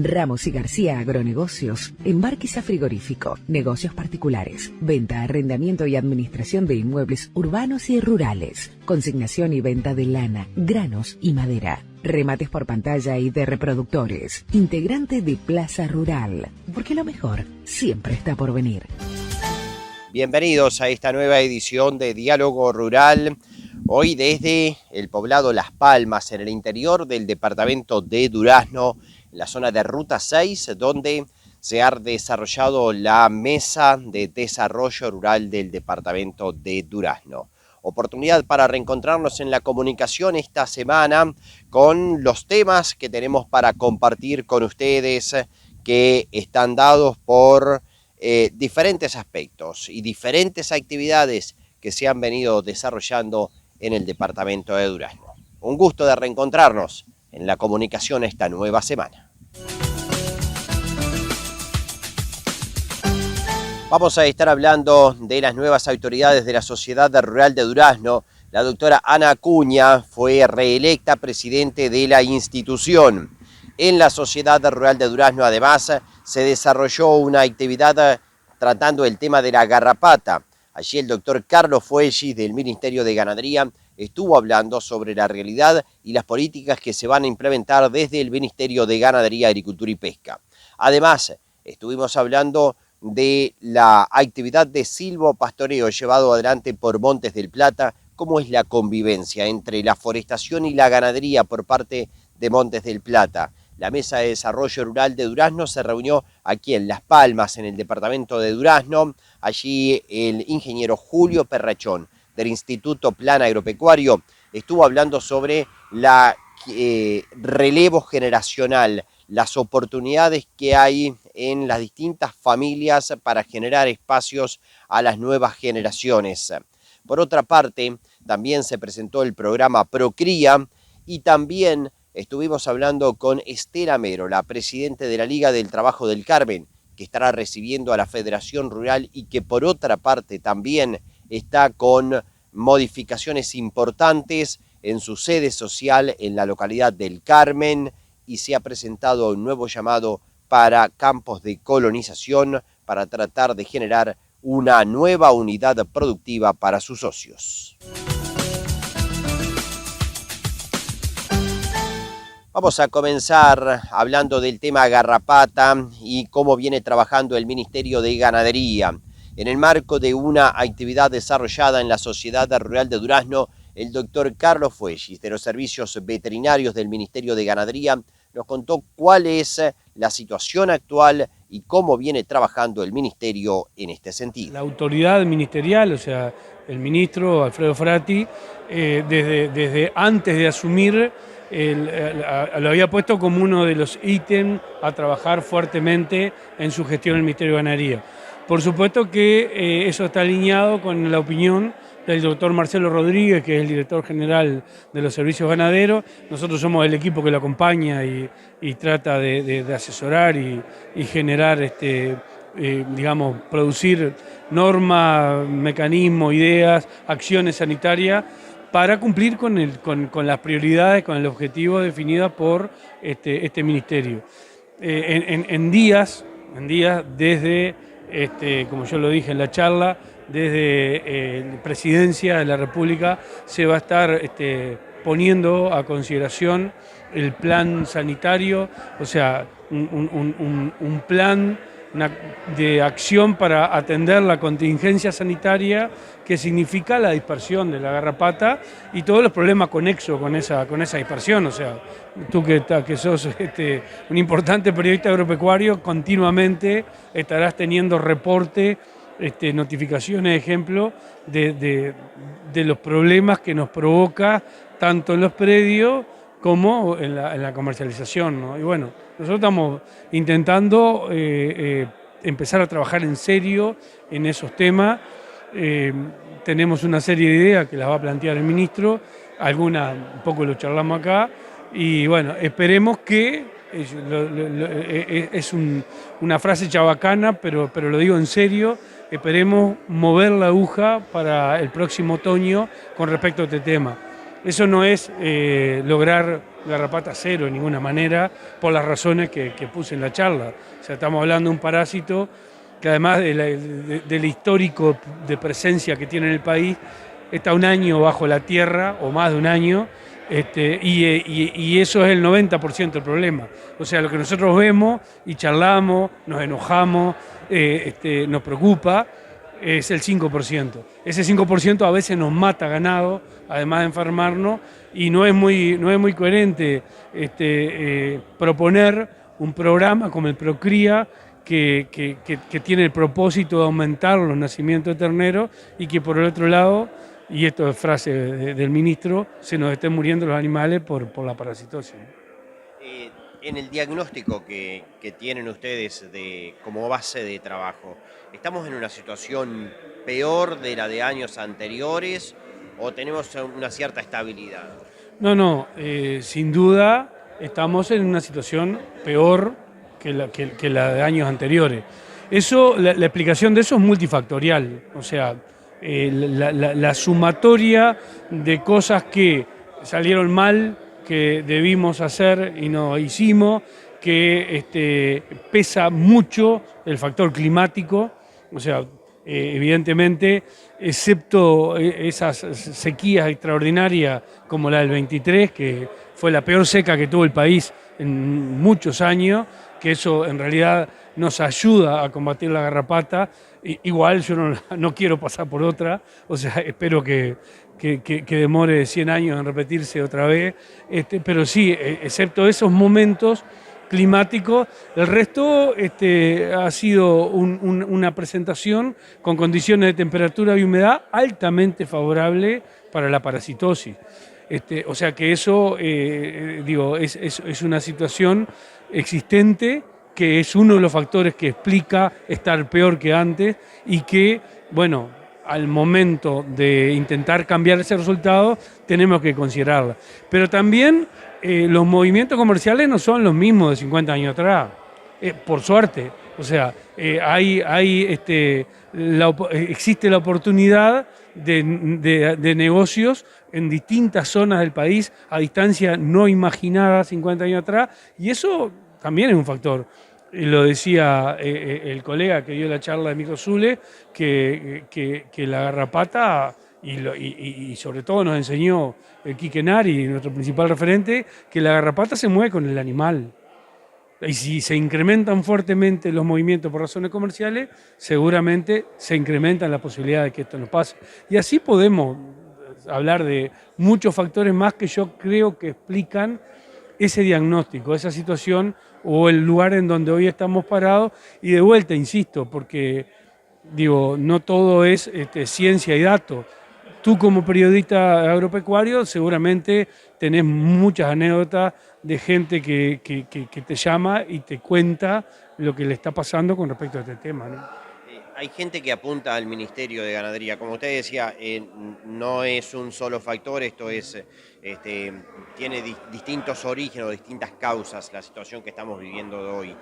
Ramos y García Agronegocios, embarques a frigorífico, negocios particulares, venta, arrendamiento y administración de inmuebles urbanos y rurales, consignación y venta de lana, granos y madera, remates por pantalla y de reproductores, integrante de Plaza Rural, porque lo mejor siempre está por venir. Bienvenidos a esta nueva edición de Diálogo Rural, hoy desde el poblado Las Palmas, en el interior del departamento de Durazno, en la zona de Ruta 6, donde se ha desarrollado la Mesa de Desarrollo Rural del departamento de Durazno. Oportunidad para reencontrarnos en la comunicación esta semana con los temas que tenemos para compartir con ustedes, que están dados por diferentes aspectos y diferentes actividades que se han venido desarrollando en el departamento de Durazno. Un gusto de reencontrarnos en la comunicación esta nueva semana. Vamos a estar hablando de las nuevas autoridades de la Sociedad Rural de Durazno. La doctora Ana Acuña fue reelecta presidente de la institución. En la Sociedad Rural de Durazno, además, se desarrolló una actividad tratando el tema de la garrapata. Allí el doctor Carlos Fuegis, del Ministerio de Ganadería, estuvo hablando sobre la realidad y las políticas que se van a implementar desde el Ministerio de Ganadería, Agricultura y Pesca. Además, estuvimos hablando de la actividad de silvopastoreo llevado adelante por Montes del Plata, cómo es la convivencia entre la forestación y la ganadería por parte de Montes del Plata. La Mesa de Desarrollo Rural de Durazno se reunió aquí en Las Palmas, en el departamento de Durazno. Allí el ingeniero Julio Perrachón, del Instituto Plan Agropecuario, estuvo hablando sobre la relevo generacional, las oportunidades que hay en las distintas familias para generar espacios a las nuevas generaciones. Por otra parte, también se presentó el programa Procría y también estuvimos hablando con Estela Mero, la presidenta de la Liga del Trabajo del Carmen, que estará recibiendo a la Federación Rural y que por otra parte también está con modificaciones importantes en su sede social en la localidad del Carmen, y se ha presentado un nuevo llamado para campos de colonización para tratar de generar una nueva unidad productiva para sus socios. Vamos a comenzar hablando del tema garrapata y cómo viene trabajando el Ministerio de Ganadería. En el marco de una actividad desarrollada en la Sociedad Rural de Durazno, el doctor Carlos Fuegis, de los servicios veterinarios del Ministerio de Ganadería, nos contó cuál es la situación actual y cómo viene trabajando el Ministerio en este sentido. La autoridad ministerial, o sea, el ministro Alfredo Frati, desde antes de asumir, lo había puesto como uno de los ítems a trabajar fuertemente en su gestión del Ministerio de Ganadería. Por supuesto que eso está alineado con la opinión del doctor Marcelo Rodríguez, que es el director general de los servicios ganaderos. Nosotros somos el equipo que lo acompaña y trata de asesorar y generar, digamos, producir normas, mecanismos, ideas, acciones sanitarias para cumplir con las prioridades, con el objetivo definido por este ministerio. En días desde, como yo lo dije en la charla, desde Presidencia de la República se va a estar poniendo a consideración el plan sanitario, o sea, un plan de acción para atender la contingencia sanitaria que significa la dispersión de la garrapata y todos los problemas conexos con esa dispersión. O sea, tú que sos un importante periodista agropecuario, continuamente estarás teniendo reporte, notificaciones, ejemplo, de los problemas que nos provoca tanto en los predios como en la comercialización, ¿no? Y bueno, nosotros estamos intentando empezar a trabajar en serio en esos temas. Tenemos una serie de ideas que las va a plantear el ministro, algunas un poco lo charlamos acá, y bueno, esperemos que, es una frase chabacana, pero lo digo en serio, esperemos mover la aguja para el próximo otoño con respecto a este tema. Eso no es lograr garrapata cero de ninguna manera, por las razones que puse en la charla. O sea, estamos hablando de un parásito que además del histórico de presencia que tiene en el país, está un año bajo la tierra, o más de un año, y eso es el 90% del problema. O sea, lo que nosotros vemos y charlamos, nos enojamos, nos preocupa, es el 5%. Ese 5% a veces nos mata ganado, además de enfermarnos, y no es muy coherente proponer un programa como el Procría, que tiene el propósito de aumentar los nacimientos de terneros y que por el otro lado, y esto es frase del ministro, se nos estén muriendo los animales por la parasitosis. En el diagnóstico que tienen ustedes como base de trabajo, ¿estamos en una situación peor de la de años anteriores o tenemos una cierta estabilidad? No, sin duda estamos en una situación peor que la de años anteriores. Eso, la explicación de eso es multifactorial, o sea, la sumatoria de cosas que salieron mal, que debimos hacer y no hicimos, que pesa mucho el factor climático, o sea, evidentemente, excepto esas sequías extraordinarias como la del 23, que fue la peor seca que tuvo el país en muchos años, que eso en realidad nos ayuda a combatir la garrapata. Igual yo no quiero pasar por otra, o sea, espero que demore 100 años en repetirse otra vez, pero sí, excepto esos momentos climáticos, el resto ha sido una presentación con condiciones de temperatura y humedad altamente favorable para la parasitosis. O sea que eso, es una situación existente, que es uno de los factores que explica estar peor que antes y que, bueno, al momento de intentar cambiar ese resultado tenemos que considerarla. Pero también los movimientos comerciales no son los mismos de 50 años atrás, por suerte. O sea, existe la oportunidad de negocios en distintas zonas del país a distancia no imaginada 50 años atrás, y eso también es un factor. Lo decía el colega que dio la charla de Microzule, que la garrapata, y sobre todo nos enseñó el Quique Nari, nuestro principal referente, que la garrapata se mueve con el animal. Y si se incrementan fuertemente los movimientos por razones comerciales, seguramente se incrementan las posibilidades de que esto nos pase. Y así podemos hablar de muchos factores más que yo creo que explican ese diagnóstico, esa situación o el lugar en donde hoy estamos parados. Y de vuelta, insisto, porque no todo es ciencia y datos. Tú como periodista agropecuario seguramente tenés muchas anécdotas de gente que te llama y te cuenta lo que le está pasando con respecto a este tema, ¿no? Hay gente que apunta al Ministerio de Ganadería. Como usted decía, no es un solo factor, esto tiene distintos orígenes o distintas causas, la situación que estamos viviendo hoy.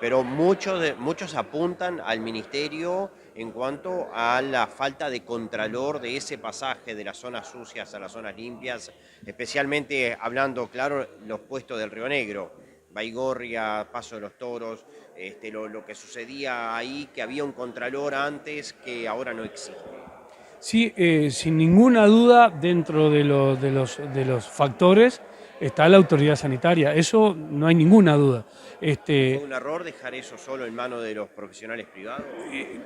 Pero muchos apuntan al Ministerio en cuanto a la falta de contralor de ese pasaje de las zonas sucias a las zonas limpias, especialmente hablando, claro, los puestos del Río Negro, Baigorria, Paso de los Toros, lo que sucedía ahí, que había un contralor antes que ahora no existe. Sí, sin ninguna duda, dentro de los factores está la autoridad sanitaria, eso no hay ninguna duda. ¿Fue un error dejar eso solo en manos de los profesionales privados?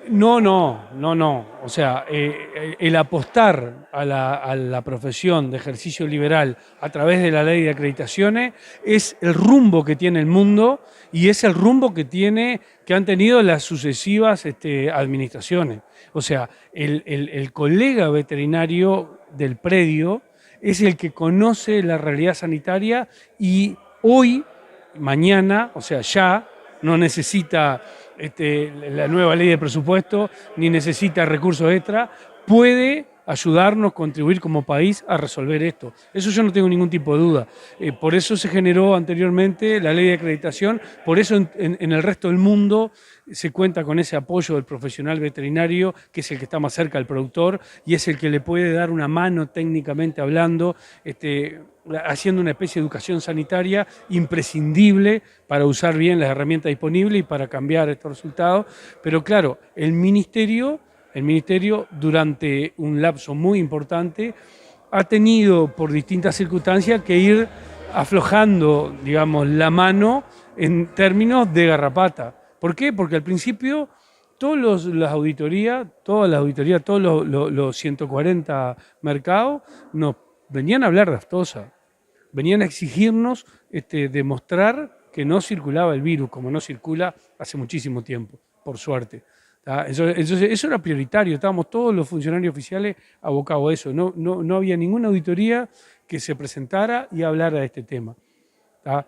No. O sea, el apostar a la profesión de ejercicio liberal a través de la ley de acreditaciones es el rumbo que tiene el mundo y es el rumbo que han tenido las sucesivas administraciones. O sea, el colega veterinario del predio es el que conoce la realidad sanitaria y hoy, mañana, o sea, ya no necesita la nueva ley de presupuesto ni necesita recursos extra, puede ayudarnos, contribuir como país a resolver esto. Eso yo no tengo ningún tipo de duda. Por eso se generó anteriormente la ley de acreditación, por eso en el resto del mundo se cuenta con ese apoyo del profesional veterinario, que es el que está más cerca del productor y es el que le puede dar una mano técnicamente hablando, haciendo una especie de educación sanitaria imprescindible para usar bien las herramientas disponibles y para cambiar estos resultados. Pero claro, el Ministerio durante un lapso muy importante ha tenido por distintas circunstancias que ir aflojando, digamos, la mano en términos de garrapata. ¿Por qué? Porque al principio todas las auditorías, todos los 140 mercados nos venían a hablar de aftosa, venían a exigirnos demostrar que no circulaba el virus, como no circula hace muchísimo tiempo, por suerte. Eso era prioritario, estábamos todos los funcionarios oficiales abocados a eso, no había ninguna auditoría que se presentara y hablara de este tema.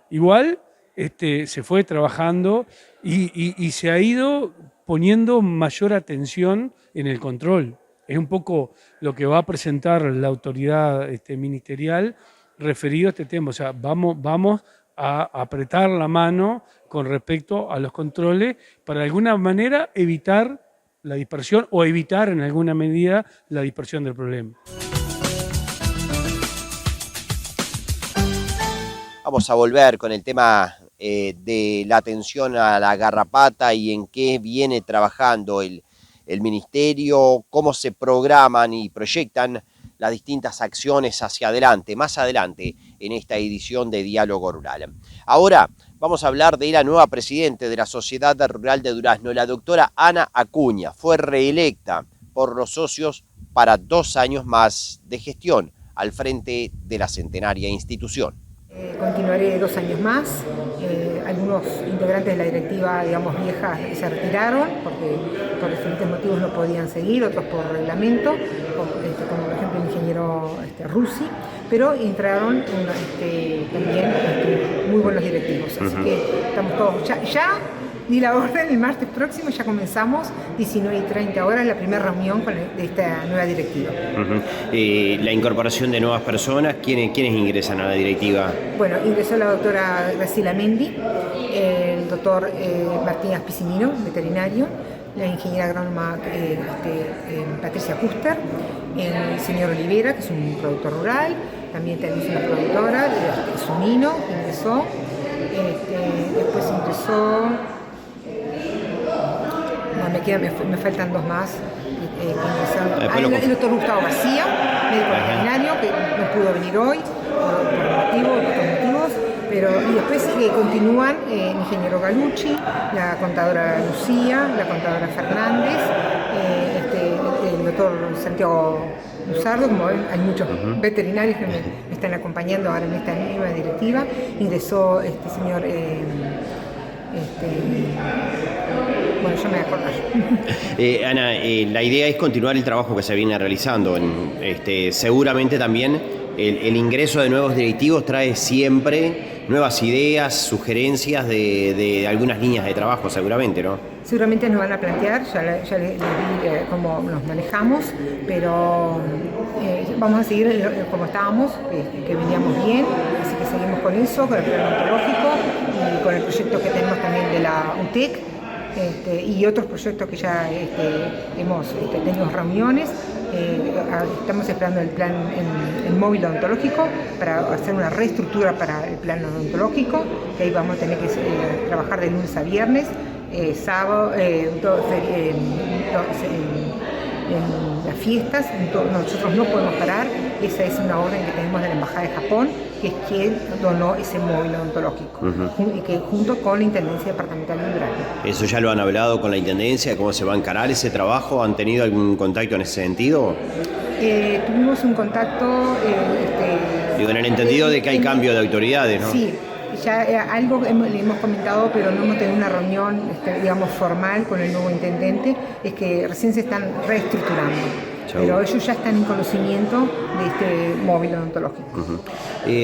Igual se fue trabajando y se ha ido poniendo mayor atención en el control. Es un poco lo que va a presentar la autoridad ministerial referido a este tema. O sea, vamos a apretar la mano con respecto a los controles para de alguna manera evitar la dispersión o evitar en alguna medida la dispersión del problema. Vamos a volver con el tema de la atención a la garrapata y en qué viene trabajando el Ministerio, cómo se programan y proyectan las distintas acciones hacia adelante, más adelante en esta edición de Diálogo Rural. Ahora vamos a hablar de la nueva presidenta de la Sociedad Rural de Durazno, la doctora Ana Acuña. Fue reelecta por los socios para 2 años más de gestión al frente de la centenaria institución. Continuaré 2 años más. Algunos integrantes de la directiva, digamos, vieja se retiraron porque por diferentes motivos no podían seguir, otros por reglamento, como por ejemplo el ingeniero Rusi, pero entraron también muy buenos directivos. Así que estamos todos ya di la orden el martes próximo, ya comenzamos 19:30 la primera reunión de esta nueva directiva. La incorporación de nuevas personas, ¿quiénes ingresan a la directiva? Bueno, ingresó la doctora Graciela Mendi, el doctor Martín Aspicinino, veterinario, la ingeniera agrónoma Patricia Custer, el señor Olivera, que es un productor rural, también tenemos una productora, Zunino, ingresó, después ingresó... me faltan 2 más. El doctor Gustavo García, médico veterinario, que no pudo venir hoy por otros motivos, y después continúan el ingeniero Galucci, la contadora Lucía, la contadora Fernández, el doctor Santiago Luzardo, como ven, hay muchos veterinarios que me están acompañando ahora en esta nueva directiva. Ingresó este señor... bueno, yo me voy a acordar. Ana, la idea es continuar el trabajo que se viene realizando. Seguramente también el ingreso de nuevos directivos trae siempre nuevas ideas, sugerencias de algunas líneas de trabajo, seguramente, ¿no? Seguramente nos van a plantear, ya les di cómo nos manejamos, pero vamos a seguir como estábamos, que veníamos bien, así que seguimos con eso, con el plan ontológico y con el proyecto que tenemos también de la UTEC. Y otros proyectos que ya hemos tenido reuniones. Estamos esperando el plan en móvil odontológico para hacer una reestructura para el plan odontológico, que ahí vamos a tener que trabajar de lunes a viernes, sábado, en las fiestas, nosotros no podemos parar. Esa es una orden que tenemos de la Embajada de Japón, que es quien donó ese móvil odontológico, y que junto con la Intendencia Departamental de Durazno. ¿Eso ya lo han hablado con la Intendencia? ¿Cómo se va a encarar ese trabajo? ¿Han tenido algún contacto en ese sentido? Tuvimos un contacto... Digo, en el entendido de que hay cambio de autoridades, ¿no? Sí. Ya algo le hemos comentado, pero no hemos tenido una reunión, digamos, formal con el nuevo intendente, es que recién se están reestructurando. pero ellos ya están en conocimiento de este móvil odontológico.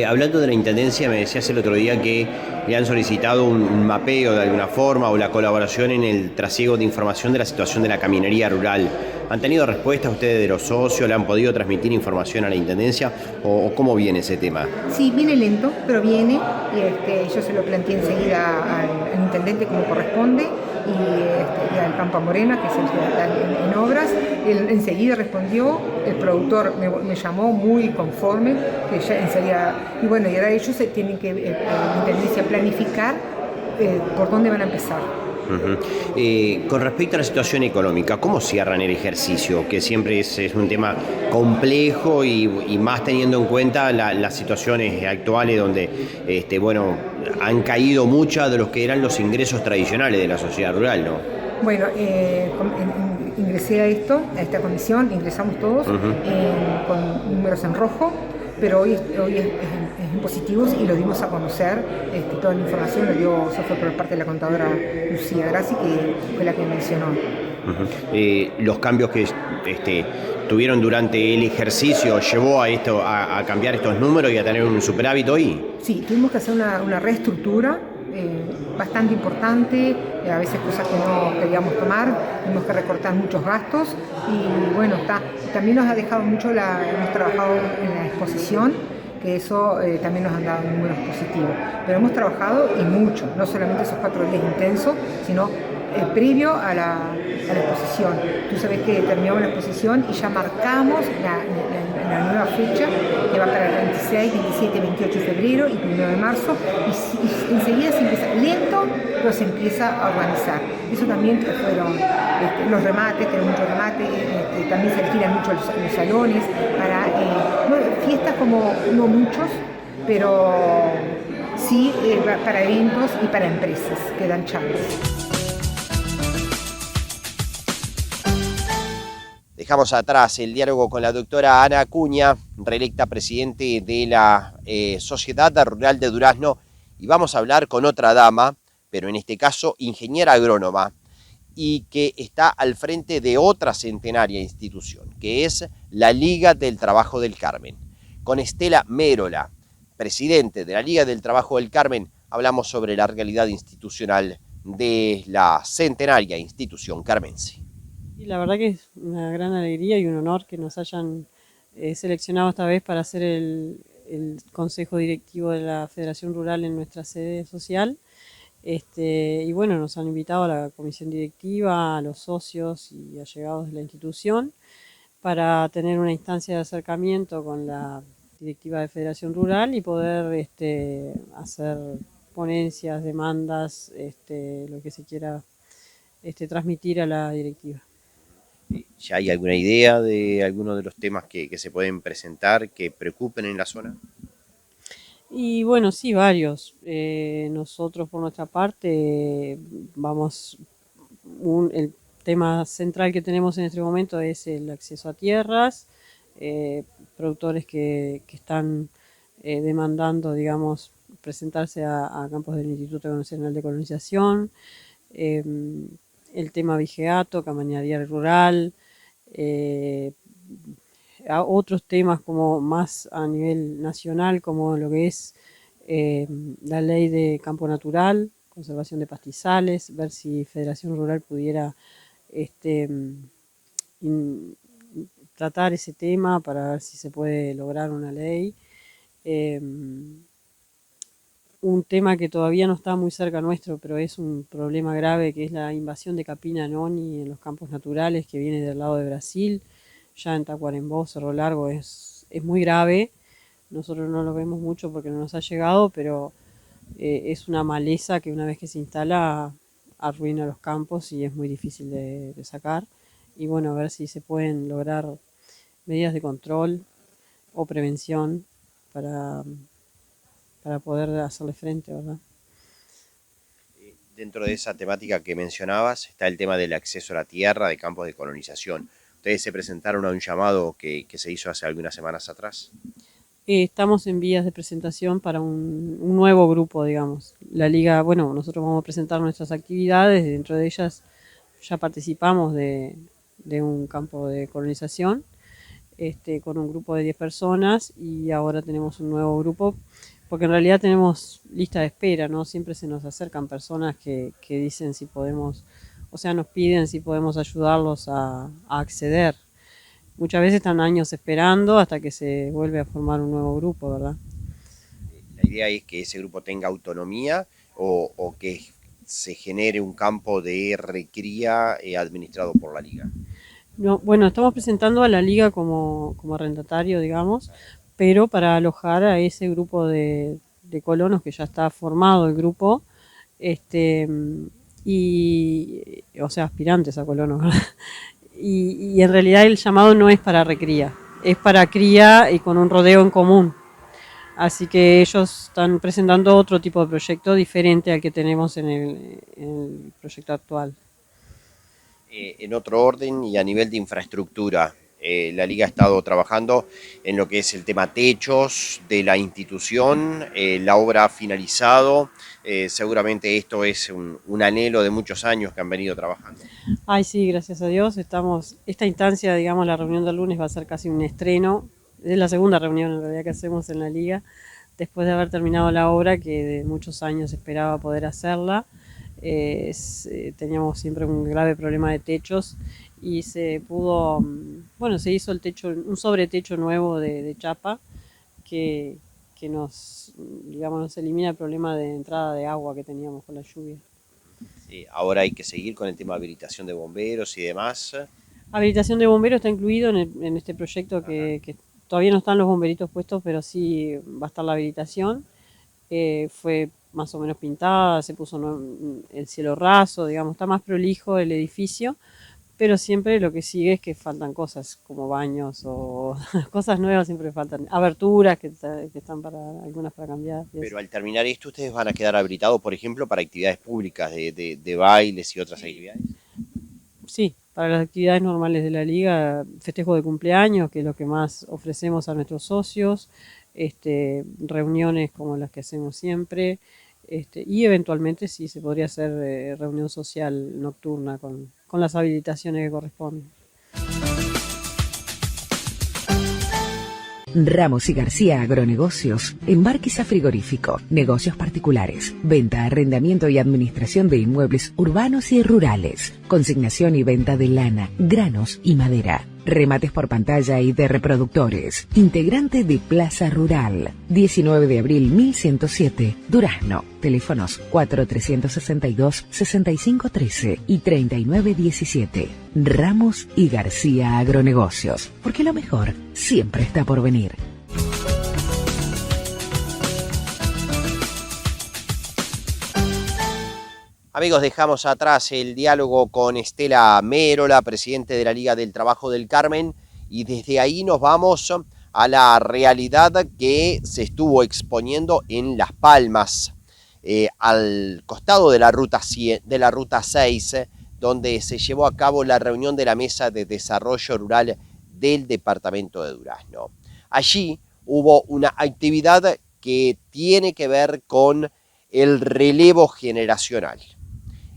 Hablando de la Intendencia, me decías el otro día que le han solicitado un mapeo de alguna forma o la colaboración en el trasiego de información de la situación de la caminería rural. ¿Han tenido respuesta ustedes de los socios? ¿Le han podido transmitir información a la Intendencia? ¿O cómo viene ese tema? Sí, viene lento, pero viene. Yo se lo planteé enseguida al intendente como corresponde y al Pampa Morena, que es el que está en obras. Él enseguida respondió, el productor me llamó muy conforme, que ya enseguida, y bueno, y ahora ellos tienen que, la Intendencia, planificar por dónde van a empezar. Con respecto a la situación económica, ¿cómo cierran el ejercicio? Que siempre es un tema complejo y más teniendo en cuenta las situaciones actuales donde han caído muchas de los que eran los ingresos tradicionales de la sociedad rural, ¿no? Bueno, ingresé a esta comisión, ingresamos todos con números en rojo, pero hoy es en positivos y lo dimos a conocer. Toda la información se fue por parte de la contadora Lucía Grassi, que fue la que mencionó. Los cambios que tuvieron durante el ejercicio llevó a cambiar estos números y a tener un superávit hoy. Sí, tuvimos que hacer una reestructura bastante importante, a veces cosas que no queríamos tomar, tuvimos que recortar muchos gastos y bueno, también nos ha dejado mucho, hemos trabajado en la exposición, que eso también nos han dado números positivos, pero hemos trabajado y mucho, no solamente esos 4 días intensos, sino previo a la exposición. Tú sabes que terminamos la exposición y ya marcamos la nueva fecha, que va para el 26, 27, 28 de febrero y 1 de marzo, y enseguida se empieza lento, pero se empieza a organizar. Eso también fueron los remates, tenemos muchos remates, también se alquilan mucho los salones para fiestas, como no muchos, pero sí para eventos y para empresas que dan chance. Dejamos atrás el diálogo con la doctora Ana Acuña, reelecta presidente de la Sociedad Rural de Durazno, y vamos a hablar con otra dama, pero en este caso ingeniera agrónoma, y que está al frente de otra centenaria institución, que es la Liga del Trabajo del Carmen. Con Estela Mérola, presidente de la Liga del Trabajo del Carmen, hablamos sobre la realidad institucional de la centenaria institución carmense. Y la verdad que es una gran alegría y un honor que nos hayan seleccionado esta vez para hacer el consejo directivo de la Federación Rural en nuestra sede social. Y bueno, nos han invitado a la comisión directiva, a los socios y allegados de la institución para tener una instancia de acercamiento con la directiva de Federación Rural y poder hacer ponencias, demandas, lo que se quiera transmitir a la directiva. ¿Ya hay alguna idea de algunos de los temas que se pueden presentar que preocupen en la zona? Y bueno, sí, varios. Nosotros por nuestra parte el tema central que tenemos en este momento es el acceso a tierras, productores que están demandando, digamos, presentarse a campos del Instituto Nacional de Colonización, el tema vigeato, campañaría rural, a otros temas como más a nivel nacional, como lo que es la ley de campo natural, conservación de pastizales, ver si Federación Rural pudiera tratar ese tema para ver si se puede lograr una ley. Un tema que todavía no está muy cerca nuestro, pero es un problema grave, que es la invasión de capina noni en los campos naturales, que viene del lado de Brasil, ya en Tacuarembó, Cerro Largo, es muy grave. Nosotros no lo vemos mucho porque no nos ha llegado, pero es una maleza que una vez que se instala arruina los campos y es muy difícil de sacar. Y bueno, a ver si se pueden lograr medidas de control o prevención para poder hacerle frente, ¿verdad? Dentro de esa temática que mencionabas está el tema del acceso a la tierra de campos de colonización. Ustedes se presentaron a un llamado que se hizo hace algunas semanas atrás. Estamos en vías de presentación para un nuevo grupo, digamos. La Liga, bueno, nosotros vamos a presentar nuestras actividades, dentro de ellas ya participamos de un campo de colonización. con un grupo de 10 personas y ahora tenemos un nuevo grupo, porque en realidad tenemos lista de espera, ¿no? Siempre se nos acercan personas que dicen si podemos, o sea, nos piden si podemos ayudarlos a acceder. Muchas veces están años esperando hasta que se vuelve a formar un nuevo grupo, ¿verdad? La idea es que ese grupo tenga autonomía o que se genere un campo de recría administrado por la liga. No, bueno, estamos presentando a la liga como arrendatario, digamos, pero para alojar a ese grupo de colonos que ya está formado el grupo, o sea, aspirantes a colonos, ¿verdad? Y en realidad el llamado no es para recría, es para cría y con un rodeo en común. Así que ellos están presentando otro tipo de proyecto diferente al que tenemos en el proyecto actual. En otro orden y a nivel de infraestructura, la liga ha estado trabajando en lo que es el tema techos de la institución, la obra ha finalizado, seguramente esto es un anhelo de muchos años que han venido trabajando. Ay, sí, gracias a Dios. Esta instancia, digamos, la reunión del lunes va a ser casi un estreno. Es la segunda reunión en realidad que hacemos en la liga, después de haber terminado la obra que de muchos años esperaba poder hacerla. Teníamos siempre un grave problema de techos y se pudo, bueno, se hizo el techo, un sobretecho nuevo de chapa que nos, digamos, nos elimina el problema de entrada de agua que teníamos con la lluvia. Ahora hay que seguir con el tema de habilitación de bomberos y demás. Habilitación de bomberos está incluido en este proyecto que todavía no están los bomberitos puestos, pero sí va a estar la habilitación. Fue más o menos pintada, se puso el cielo raso, digamos, está más prolijo el edificio, pero siempre lo que sigue es que faltan cosas como baños o cosas nuevas, siempre faltan aberturas que están algunas para cambiar. Pero al terminar esto, ¿ustedes van a quedar habilitados, por ejemplo, para actividades públicas de bailes y otras actividades? Sí, para las actividades normales de la liga, festejo de cumpleaños, que es lo que más ofrecemos a nuestros socios, reuniones como las que hacemos siempre, y eventualmente sí se podría hacer reunión social nocturna con las habilitaciones que corresponden. Ramos y García Agronegocios, Embarquiza Frigorífico, negocios particulares, venta, arrendamiento y administración de inmuebles urbanos y rurales, consignación y venta de lana, granos y madera, remates por pantalla y de reproductores, integrante de Plaza Rural, 19 de abril 1107, Durazno, teléfonos 4362-6513 y 3917. Ramos y García Agronegocios, porque lo mejor siempre está por venir. Amigos, dejamos atrás el diálogo con Estela Merola, presidente de la Liga del Trabajo del Carmen, y desde ahí nos vamos a la realidad que se estuvo exponiendo en Las Palmas, al costado de la ruta 6, donde se llevó a cabo la reunión de la Mesa de Desarrollo Rural del Departamento de Durazno. Allí hubo una actividad que tiene que ver con el relevo generacional.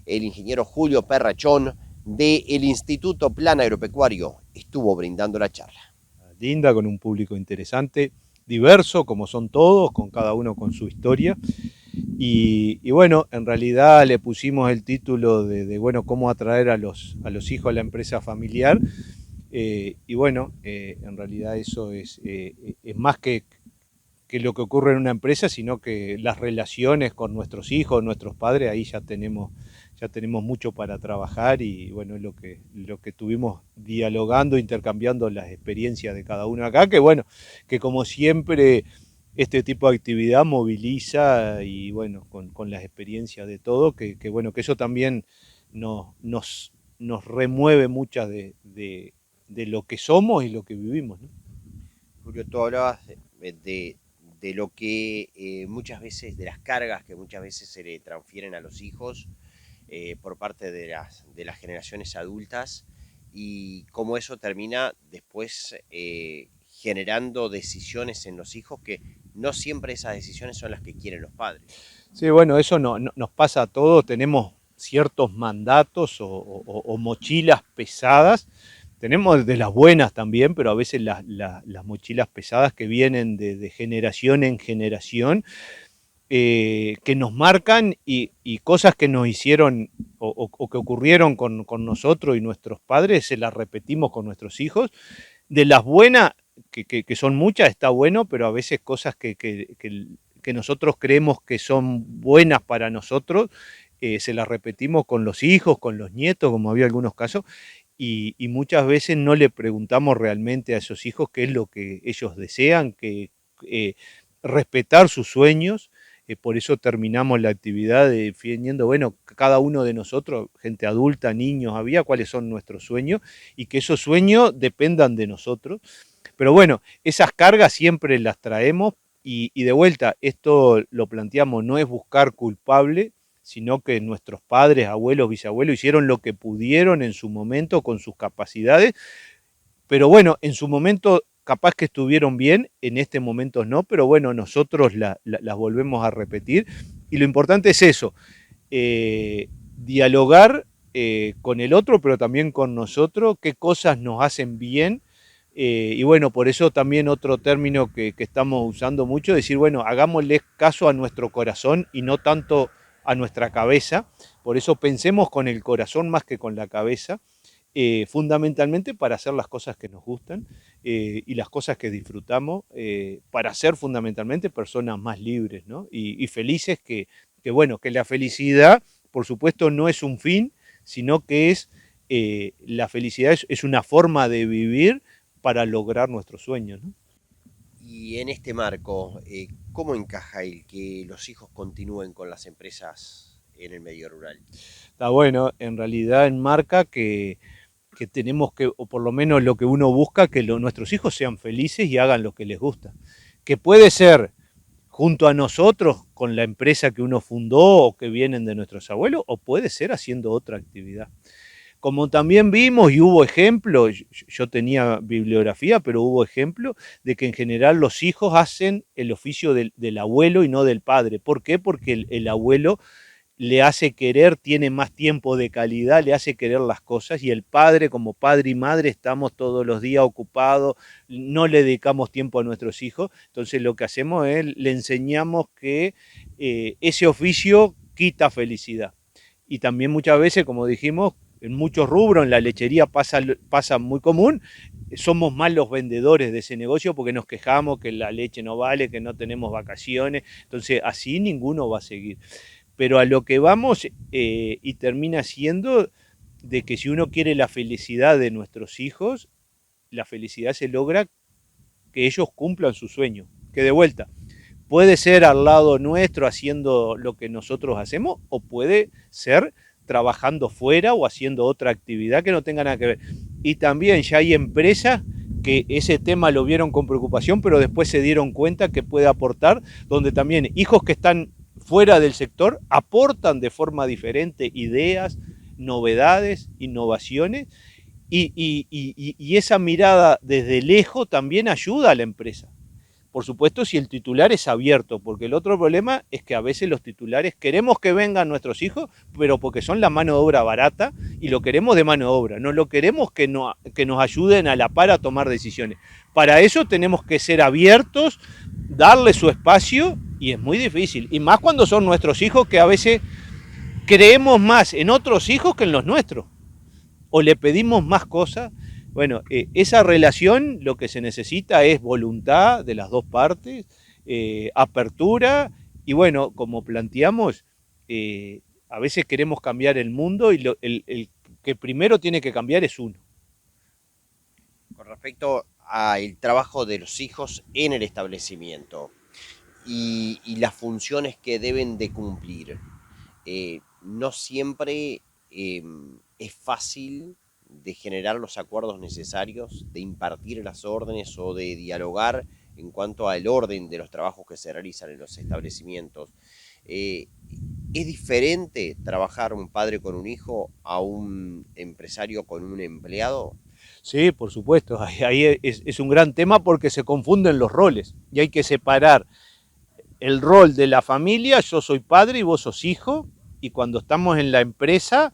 El ingeniero Julio Perrachón del Instituto Plan Agropecuario estuvo brindando la charla. Linda, con un público interesante, diverso, como son todos, con cada uno con su historia. Y bueno, en realidad le pusimos el título de bueno, cómo atraer a los hijos a la empresa familiar. Y bueno, en realidad eso es más que lo que ocurre en una empresa, sino que las relaciones con nuestros hijos, nuestros padres, ahí ya tenemos mucho para trabajar y bueno, es lo que estuvimos dialogando, intercambiando las experiencias de cada uno acá, que bueno, que como siempre este tipo de actividad moviliza y bueno, con las experiencias de todo, que bueno, que eso también nos remueve muchas de lo que somos y lo que vivimos, ¿no? Julio, tú hablabas de lo que muchas veces, de las cargas que muchas veces se le transfieren a los hijos por parte de las generaciones adultas y cómo eso termina después generando decisiones en los hijos que no siempre esas decisiones son las que quieren los padres. Sí, bueno, eso nos pasa a todos, tenemos ciertos mandatos o mochilas pesadas tenemos de las buenas también, pero a veces las mochilas pesadas que vienen de generación en generación, que nos marcan y cosas que nos hicieron o que ocurrieron con nosotros y nuestros padres, se las repetimos con nuestros hijos. De las buenas, que son muchas, está bueno, pero a veces cosas que nosotros creemos que son buenas para nosotros, se las repetimos con los hijos, con los nietos, como había algunos casos, y muchas veces no le preguntamos realmente a esos hijos qué es lo que ellos desean, respetar sus sueños. Por eso terminamos la actividad definiendo, bueno, cada uno de nosotros, gente adulta, niños, había cuáles son nuestros sueños y que esos sueños dependan de nosotros. Pero bueno, esas cargas siempre las traemos y de vuelta, esto lo planteamos, no es buscar culpable, sino que nuestros padres, abuelos, bisabuelos hicieron lo que pudieron en su momento con sus capacidades, pero bueno, en su momento capaz que estuvieron bien, en este momento no, pero bueno, nosotros las volvemos a repetir y lo importante es eso, dialogar con el otro, pero también con nosotros, qué cosas nos hacen bien. Y bueno, por eso también otro término que estamos usando mucho, decir, bueno, hagámosle caso a nuestro corazón y no tanto a nuestra cabeza, por eso pensemos con el corazón más que con la cabeza, fundamentalmente para hacer las cosas que nos gustan y las cosas que disfrutamos, para ser fundamentalmente personas más libres, ¿no? Y felices, bueno, que la felicidad, por supuesto, no es un fin, sino que la felicidad es una forma de vivir para lograr nuestros sueños, ¿no? Y en este marco, ¿cómo encaja el que los hijos continúen con las empresas en el medio rural? Está bueno, en realidad enmarca que tenemos que, o por lo menos lo que uno busca, que nuestros hijos sean felices y hagan lo que les gusta. Que puede ser junto a nosotros con la empresa que uno fundó o que vienen de nuestros abuelos, o puede ser haciendo otra actividad. Como también vimos y hubo ejemplos, yo tenía bibliografía, pero hubo ejemplos de que en general los hijos hacen el oficio del abuelo y no del padre. ¿Por qué? Porque el abuelo le hace querer, tiene más tiempo de calidad, le hace querer las cosas, y el padre, como padre y madre, estamos todos los días ocupados, no le dedicamos tiempo a nuestros hijos. Entonces lo que hacemos es, le enseñamos que ese oficio quita felicidad. Y también muchas veces, como dijimos, en muchos rubros, en la lechería pasa muy común, somos más los vendedores de ese negocio porque nos quejamos que la leche no vale, que no tenemos vacaciones, entonces así ninguno va a seguir. Pero a lo que vamos y termina siendo de que si uno quiere la felicidad de nuestros hijos, la felicidad se logra que ellos cumplan su sueño, que de vuelta puede ser al lado nuestro haciendo lo que nosotros hacemos o puede ser trabajando fuera o haciendo otra actividad que no tenga nada que ver. Y también ya hay empresas que ese tema lo vieron con preocupación, pero después se dieron cuenta que puede aportar, donde también hijos que están fuera del sector aportan de forma diferente ideas, novedades, innovaciones, y esa mirada desde lejos también ayuda a la empresa. Por supuesto, si el titular es abierto, porque el otro problema es que a veces los titulares queremos que vengan nuestros hijos, pero porque son la mano de obra barata y lo queremos de mano de obra, no lo queremos que nos ayuden a la par a tomar decisiones. Para eso tenemos que ser abiertos, darle su espacio, y es muy difícil, y más cuando son nuestros hijos, que a veces creemos más en otros hijos que en los nuestros, o le pedimos más cosas. Bueno, esa relación lo que se necesita es voluntad de las dos partes, apertura, y bueno, como planteamos, a veces queremos cambiar el mundo y el que primero tiene que cambiar es uno. Con respecto al trabajo de los hijos en el establecimiento y las funciones que deben de cumplir, no siempre es fácil de generar los acuerdos necesarios, de impartir las órdenes o de dialogar en cuanto al orden de los trabajos que se realizan en los establecimientos. ¿Es diferente trabajar un padre con un hijo a un empresario con un empleado? Sí, por supuesto, ahí es un gran tema porque se confunden los roles y hay que separar el rol de la familia. Yo soy padre y vos sos hijo, y cuando estamos en la empresa,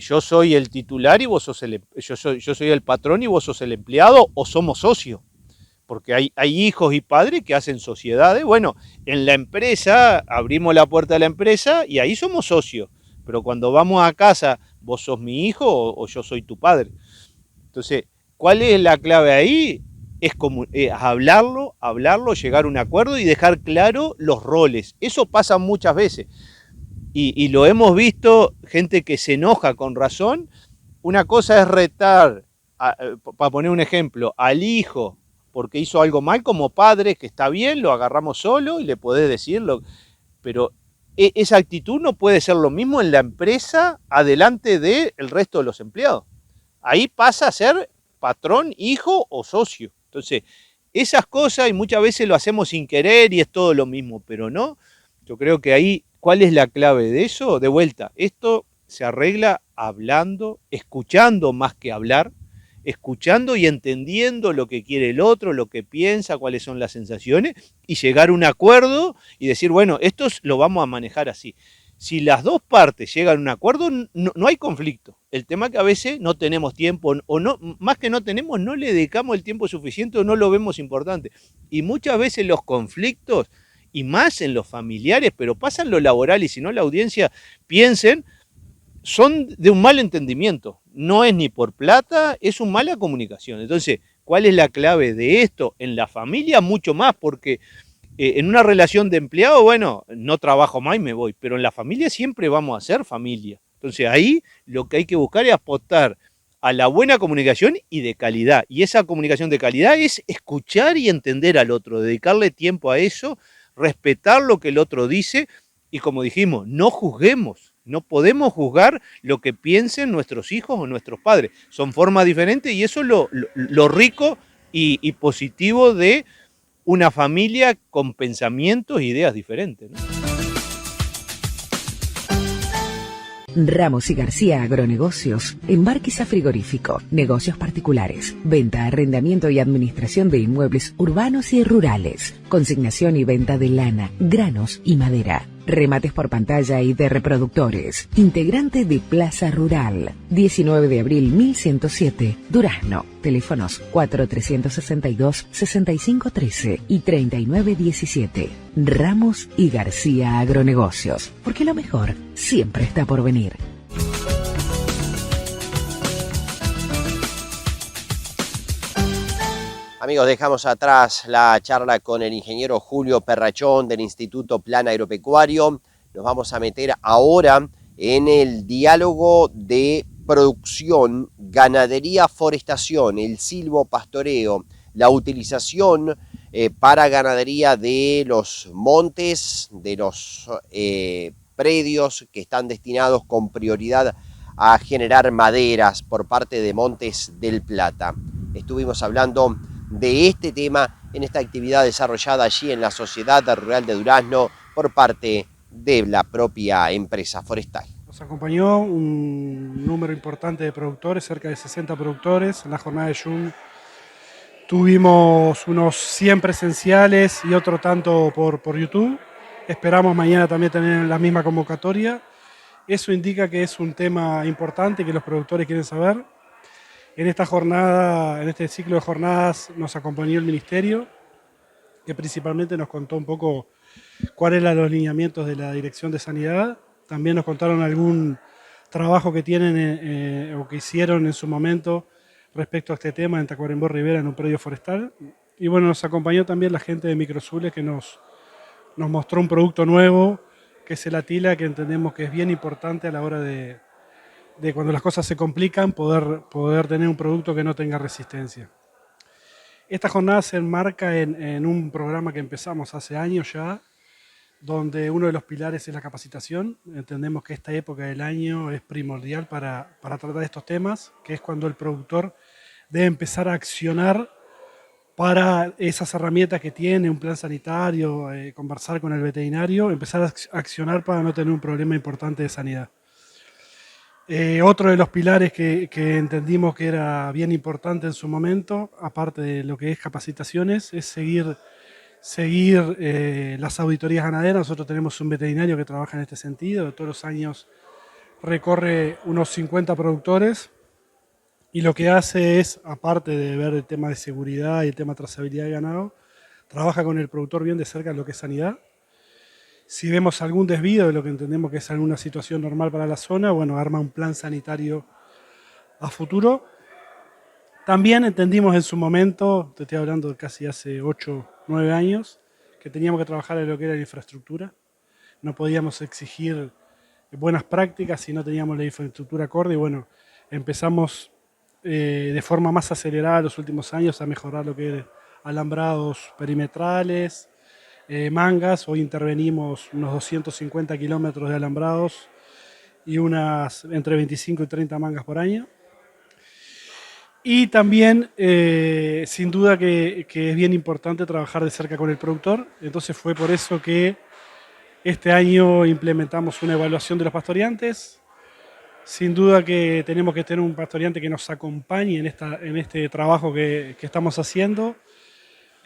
yo soy el titular y vos sos yo soy el patrón y vos sos el empleado, o somos socios. Porque hay hijos y padres que hacen sociedades. Bueno, en la empresa abrimos la puerta de la empresa y ahí somos socios. Pero cuando vamos a casa, vos sos mi hijo o yo soy tu padre. Entonces, ¿cuál es la clave ahí? Es hablarlo, llegar a un acuerdo y dejar claro los roles. Eso pasa muchas veces. Y lo hemos visto, gente que se enoja con razón. Una cosa es retar, para poner un ejemplo, al hijo porque hizo algo mal como padre, que está bien, lo agarramos solo y le podés decirlo. Pero esa actitud no puede ser lo mismo en la empresa adelante del resto de los empleados. Ahí pasa a ser patrón, hijo o socio. Entonces, esas cosas, y muchas veces lo hacemos sin querer y es todo lo mismo, pero no. Yo creo que ahí, ¿cuál es la clave de eso? De vuelta, esto se arregla hablando, escuchando más que hablar, escuchando y entendiendo lo que quiere el otro, lo que piensa, cuáles son las sensaciones, y llegar a un acuerdo y decir, bueno, esto lo vamos a manejar así. Si las dos partes llegan a un acuerdo, no hay conflicto. El tema es que a veces no tenemos tiempo, o no, más que no tenemos, no le dedicamos el tiempo suficiente o no lo vemos importante. Y muchas veces los conflictos, y más en los familiares, pero pasa en lo laboral, y si no la audiencia, piensen, son de un mal entendimiento. No es ni por plata, es una mala comunicación. Entonces, ¿cuál es la clave de esto? En la familia mucho más, porque en una relación de empleado, bueno, no trabajo más y me voy, pero en la familia siempre vamos a ser familia. Entonces ahí lo que hay que buscar es apostar a la buena comunicación y de calidad. Y esa comunicación de calidad es escuchar y entender al otro, dedicarle tiempo a eso, respetar lo que el otro dice y, como dijimos, no juzguemos. No podemos juzgar lo que piensen nuestros hijos o nuestros padres. Son formas diferentes y eso es lo rico y positivo de una familia con pensamientos e ideas diferentes, ¿no? Ramos y García Agronegocios, Embarquiza Frigorífico, negocios particulares, venta, arrendamiento y administración de inmuebles urbanos y rurales, consignación y venta de lana, granos y madera, remates por pantalla y de reproductores, integrante de Plaza Rural, 19 de abril 1107, Durazno, teléfonos 4362-6513 y 3917. Ramos y García Agronegocios, porque lo mejor siempre está por venir. Amigos, dejamos atrás la charla con el ingeniero Julio Perrachón del Instituto Plan Agropecuario. Nos vamos a meter ahora en el diálogo de producción, ganadería, forestación, el silvopastoreo, la utilización para ganadería de los montes, de los predios que están destinados con prioridad a generar maderas por parte de Montes del Plata. Estuvimos hablando de este tema en esta actividad desarrollada allí en la Sociedad Rural de Durazno por parte de la propia empresa forestal. Nos acompañó un número importante de productores, cerca de 60 productores en la jornada de June. Tuvimos unos 100 presenciales y otro tanto por YouTube. Esperamos mañana también tener la misma convocatoria. Eso indica que es un tema importante que los productores quieren saber. En esta jornada, en este ciclo de jornadas, nos acompañó el Ministerio, que principalmente nos contó un poco cuáles eran los lineamientos de la Dirección de Sanidad. También nos contaron algún trabajo que tienen o que hicieron en su momento respecto a este tema en Tacuarembó Rivera, en un predio forestal. Y bueno, nos acompañó también la gente de Microsule, que nos mostró un producto nuevo, que es el Atila, que entendemos que es bien importante a la hora de cuando las cosas se complican, poder tener un producto que no tenga resistencia. Esta jornada se enmarca en un programa que empezamos hace años ya, donde uno de los pilares es la capacitación. Entendemos que esta época del año es primordial para tratar estos temas, que es cuando el productor debe empezar a accionar para esas herramientas que tiene, un plan sanitario, conversar con el veterinario, empezar a accionar para no tener un problema importante de sanidad. Otro de los pilares que entendimos que era bien importante en su momento, aparte de lo que es capacitaciones, es seguir las auditorías ganaderas. Nosotros tenemos un veterinario que trabaja en este sentido. Todos los años recorre unos 50 productores y lo que hace es, aparte de ver el tema de seguridad y el tema de trazabilidad de ganado, trabaja con el productor bien de cerca en lo que es sanidad. Si vemos algún desvío de lo que entendemos que es alguna situación normal para la zona, bueno, arma un plan sanitario a futuro. También entendimos en su momento, te estoy hablando de casi hace 8, 9 años, que teníamos que trabajar en lo que era la infraestructura. No podíamos exigir buenas prácticas si no teníamos la infraestructura acorde y bueno, empezamos de forma más acelerada los últimos años a mejorar lo que es alambrados perimetrales, mangas. Hoy intervenimos unos 250 kilómetros de alambrados y unas entre 25 y 30 mangas por año. Y también, sin duda que es bien importante trabajar de cerca con el productor. Entonces fue por eso que este año implementamos una evaluación de los pastoreantes. Sin duda que tenemos que tener un pastoreante que nos acompañe en este trabajo que estamos haciendo.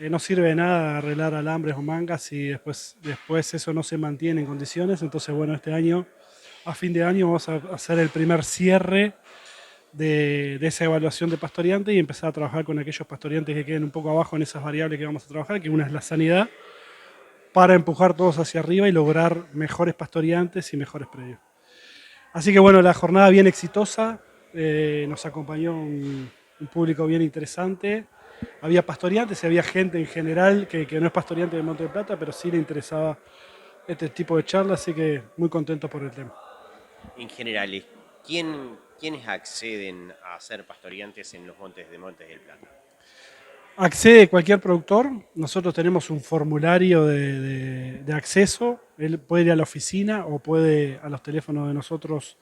No sirve de nada arreglar alambres o mangas si después eso no se mantiene en condiciones. Entonces, bueno, este año, a fin de año, vamos a hacer el primer cierre de esa evaluación de pastoreante y empezar a trabajar con aquellos pastoreantes que queden un poco abajo en esas variables que vamos a trabajar, que una es la sanidad, para empujar todos hacia arriba y lograr mejores pastoreantes y mejores predios. Así que bueno, la jornada bien exitosa, nos acompañó un público bien interesante. Había pastoreantes y había gente en general que no es pastoreante de Monte de Plata, pero sí le interesaba este tipo de charlas, así que muy contentos por el tema. En general, ¿quiénes acceden a ser pastoreantes en los Montes del Plata? Accede cualquier productor. Nosotros tenemos un formulario de acceso. Él puede ir a la oficina o puede a los teléfonos de nosotros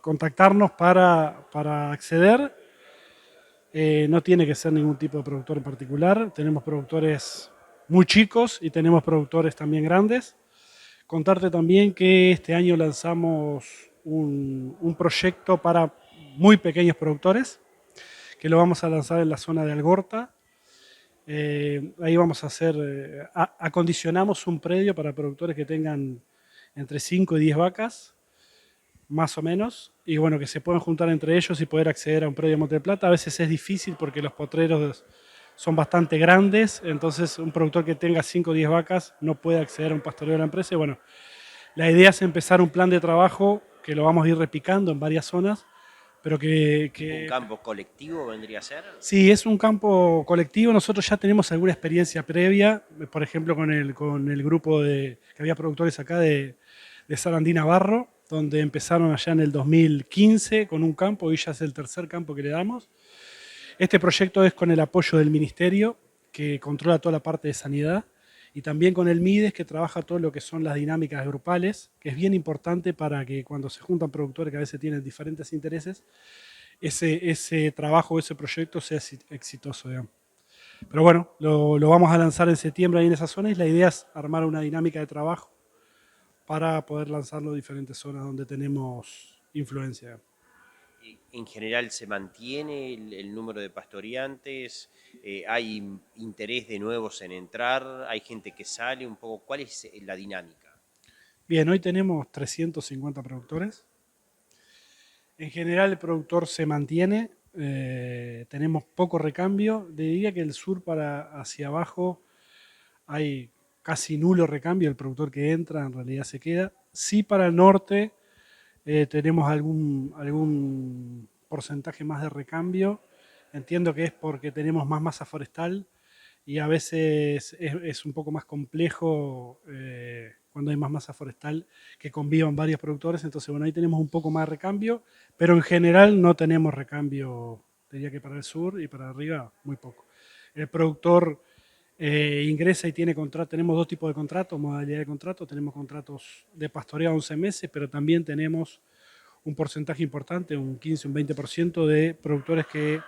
contactarnos para acceder. No tiene que ser ningún tipo de productor en particular. Tenemos productores muy chicos y tenemos productores también grandes. Contarte también que este año lanzamos un proyecto para muy pequeños productores, que lo vamos a lanzar en la zona de Algorta. Ahí vamos a hacer, acondicionamos un predio para productores que tengan entre 5 y 10 vacas, más o menos, y bueno, que se puedan juntar entre ellos y poder acceder a un predio de Monte del Plata. A veces es difícil porque los potreros son bastante grandes, entonces un productor que tenga 5 o 10 vacas no puede acceder a un pastoreo de la empresa. Y bueno, la idea es empezar un plan de trabajo que lo vamos a ir repicando en varias zonas, pero ¿Un campo colectivo vendría a ser? Sí, es un campo colectivo. Nosotros ya tenemos alguna experiencia previa, por ejemplo, con el grupo que había productores acá de Sarandí Navarro, donde empezaron allá en el 2015 con un campo y ya es el tercer campo que le damos. Este proyecto es con el apoyo del Ministerio, que controla toda la parte de sanidad, y también con el MIDES, que trabaja todo lo que son las dinámicas grupales, que es bien importante para que cuando se juntan productores que a veces tienen diferentes intereses, ese trabajo, ese proyecto sea exitoso, digamos. Pero bueno, lo vamos a lanzar en septiembre ahí en esa zona y la idea es armar una dinámica de trabajo para poder lanzarlo en diferentes zonas donde tenemos influencia. En general, ¿se mantiene el número de pastoreantes? ¿Hay interés de nuevos en entrar? ¿Hay gente que sale? Un poco, ¿cuál es la dinámica? Bien, hoy tenemos 350 productores. En general el productor se mantiene, tenemos poco recambio. Diría que el sur para hacia abajo hay casi nulo recambio, el productor que entra en realidad se queda. Sí, para el norte tenemos algún porcentaje más de recambio. Entiendo que es porque tenemos más masa forestal y a veces es un poco más complejo cuando hay más masa forestal que convivan varios productores. Entonces, bueno, ahí tenemos un poco más de recambio, pero en general no tenemos recambio, diría que para el sur y para arriba muy poco. El productor ingresa y tiene contrato. Tenemos dos tipos de contratos, modalidad de contrato. Tenemos contratos de pastoreo a 11 meses, pero también tenemos un porcentaje importante, un 15, un 20% de productores que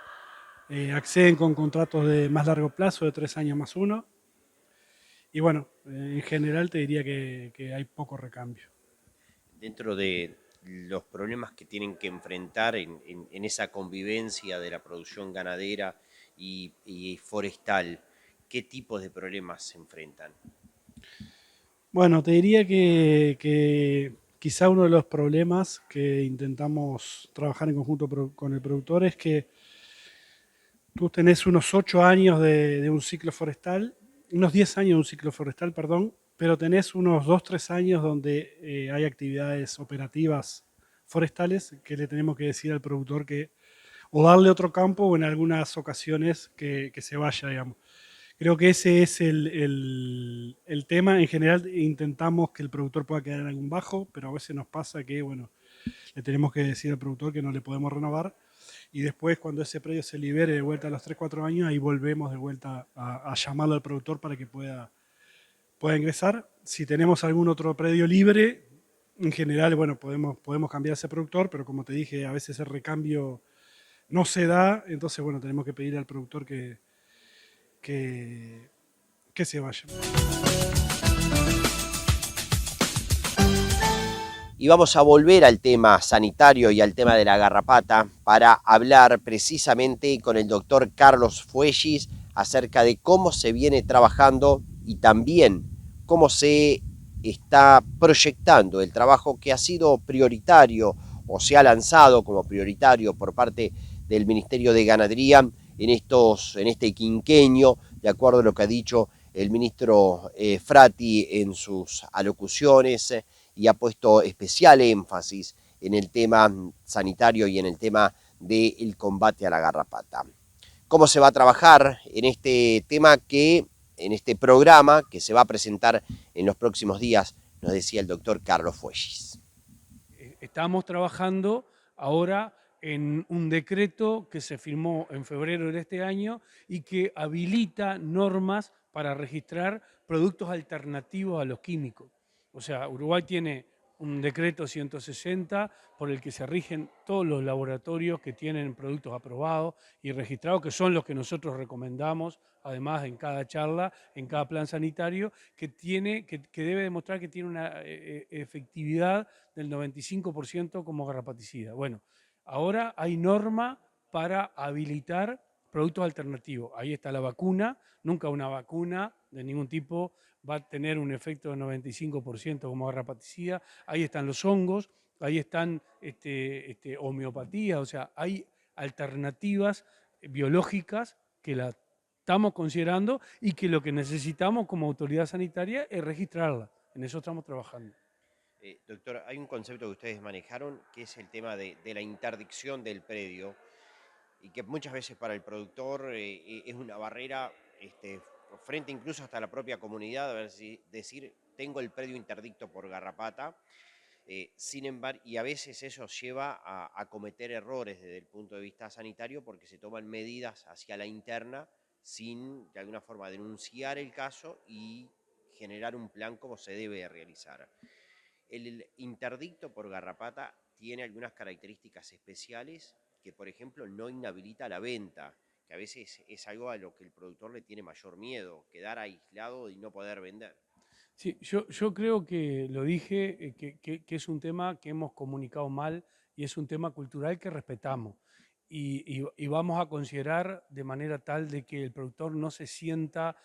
acceden con contratos de más largo plazo, de 3 años más 1. Y bueno, en general te diría que hay poco recambio. Dentro de los problemas que tienen que enfrentar en esa convivencia de la producción ganadera y forestal, ¿qué tipos de problemas se enfrentan? Bueno, te diría que quizá uno de los problemas que intentamos trabajar en conjunto con el productor es que tú tenés unos 8 años de un ciclo forestal, unos 10 años de un ciclo forestal, perdón, pero tenés unos 2, 3 años donde hay actividades operativas forestales que le tenemos que decir al productor que o darle otro campo o en algunas ocasiones que se vaya, digamos. Creo que ese es el tema. En general intentamos que el productor pueda quedar en algún bajo, pero a veces nos pasa que, bueno, le tenemos que decir al productor que no le podemos renovar y después cuando ese predio se libere de vuelta a los 3, 4 años, ahí volvemos de vuelta a llamarlo al productor para que pueda ingresar. Si tenemos algún otro predio libre, en general, bueno, podemos cambiar ese productor, pero como te dije, a veces el recambio no se da, entonces, bueno, tenemos que pedir al productor que se vaya. Y vamos a volver al tema sanitario y al tema de la garrapata para hablar precisamente con el doctor Carlos Fuellis acerca de cómo se viene trabajando y también cómo se está proyectando el trabajo que ha sido prioritario o se ha lanzado como prioritario por parte del Ministerio de Ganadería en este quinquenio, de acuerdo a lo que ha dicho el ministro Frati en sus alocuciones, y ha puesto especial énfasis en el tema sanitario y en el tema del combate a la garrapata. ¿Cómo se va a trabajar en este tema en este programa que se va a presentar en los próximos días? Nos decía el doctor Carlos Fuellis. Estamos trabajando ahora en un decreto que se firmó en febrero de este año y que habilita normas para registrar productos alternativos a los químicos. O sea, Uruguay tiene un decreto 160 por el que se rigen todos los laboratorios que tienen productos aprobados y registrados, que son los que nosotros recomendamos, además en cada charla, en cada plan sanitario, que debe demostrar que tiene una efectividad del 95% como garrapaticida. Bueno, ahora hay norma para habilitar productos alternativos. Ahí está la vacuna, nunca una vacuna de ningún tipo va a tener un efecto del 95% como garrapaticida. Ahí están los hongos, ahí están homeopatía, o sea, hay alternativas biológicas que las estamos considerando y que lo que necesitamos como autoridad sanitaria es registrarla. En eso estamos trabajando. Doctor, hay un concepto que ustedes manejaron que es el tema de la interdicción del predio y que muchas veces para el productor es una barrera frente incluso hasta la propia comunidad, a ver si decir, tengo el predio interdicto por garrapata, sin embargo, y a veces eso lleva a cometer errores desde el punto de vista sanitario porque se toman medidas hacia la interna sin de alguna forma denunciar el caso y generar un plan como se debe realizar. El interdicto por garrapata tiene algunas características especiales que, por ejemplo, no inhabilita la venta, que a veces es algo a lo que el productor le tiene mayor miedo, quedar aislado y no poder vender. Sí, yo creo que lo dije, que es un tema que hemos comunicado mal y es un tema cultural que respetamos. Y vamos a considerar de manera tal de que el productor no se sienta,